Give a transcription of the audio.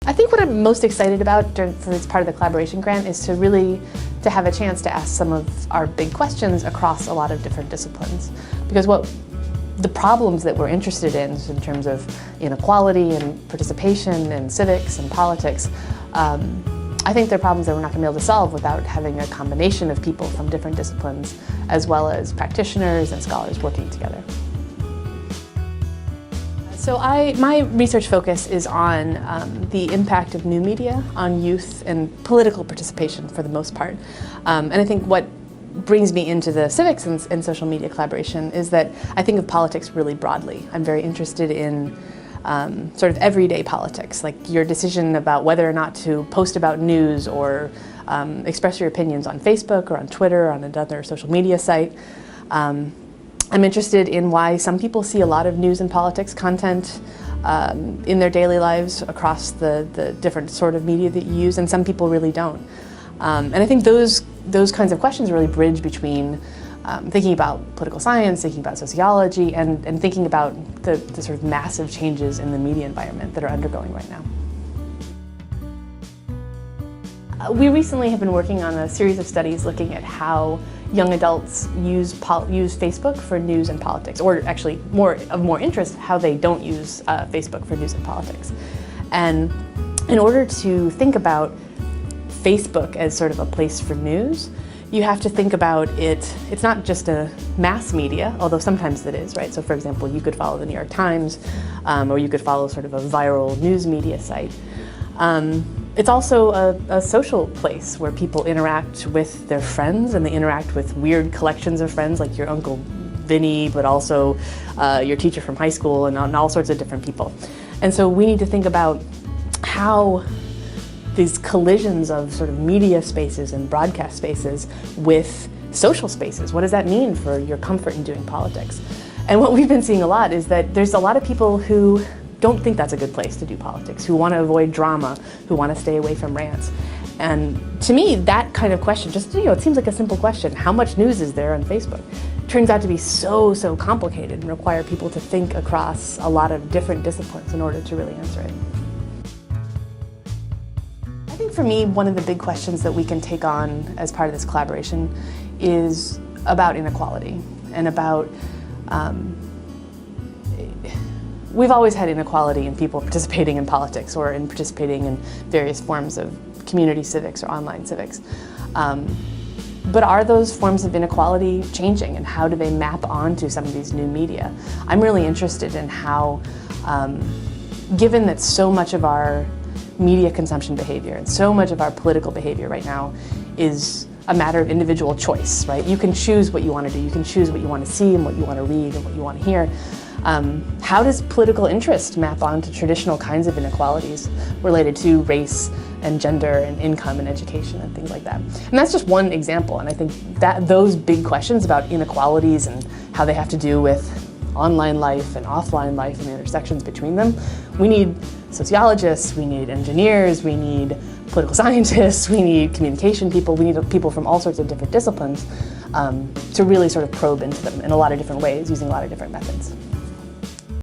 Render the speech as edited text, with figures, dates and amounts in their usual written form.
I think what I'm most excited about for this part of the collaboration grant is to have a chance to ask some of our big questions across a lot of different disciplines. Because the problems that we're interested in terms of inequality and participation and civics and politics, I think they're problems that we're not going to be able to solve without having a combination of people from different disciplines, as well as practitioners and scholars working together. So my research focus is on the impact of new media on youth and political participation for the most part. And I think what brings me into the civics and social media collaboration is that I think of politics really broadly. I'm very interested in sort of everyday politics, like your decision about whether or not to post about news or express your opinions on Facebook or on Twitter or on another social media site. I'm interested in why some people see a lot of news and politics content in their daily lives across the different sort of media that you use, and some people really don't. And I think those kinds of questions really bridge between thinking about political science, thinking about sociology, and thinking about the sort of massive changes in the media environment that are undergoing right now. We recently have been working on a series of studies looking at how young adults use Facebook for news and politics, or actually of more interest, how they don't use Facebook for news and politics. And in order to think about Facebook as sort of a place for news, you have to think about it's not just a mass media, although sometimes it is, right? So for example, you could follow the New York Times, or you could follow sort of a viral news media site. It's also a social place where people interact with their friends, and they interact with weird collections of friends like your Uncle Vinny, but also your teacher from high school and all sorts of different people. And so we need to think about how these collisions of sort of media spaces and broadcast spaces with social spaces, what does that mean for your comfort in doing politics? And what we've been seeing a lot is that there's a lot of people who don't think that's a good place to do politics, who want to avoid drama, who want to stay away from rants. And to me, that kind of question, just, it seems like a simple question, how much news is there on Facebook? Turns out to be so complicated and require people to think across a lot of different disciplines in order to really answer it. I think for me, one of the big questions that we can take on as part of this collaboration is about inequality and about we've always had inequality in people participating in politics or in participating in various forms of community civics or online civics. But are those forms of inequality changing, and how do they map onto some of these new media? I'm really interested in how, given that so much of our media consumption behavior and so much of our political behavior right now is a matter of individual choice, right? You can choose what you want to do, you can choose what you want to see and what you want to read and what you want to hear. How does political interest map onto traditional kinds of inequalities related to race and gender and income and education and things like that? And that's just one example, and I think that those big questions about inequalities and how they have to do with online life and offline life and the intersections between them, we need sociologists, we need engineers, we need political scientists, we need communication people, we need people from all sorts of different disciplines to really sort of probe into them in a lot of different ways using a lot of different methods.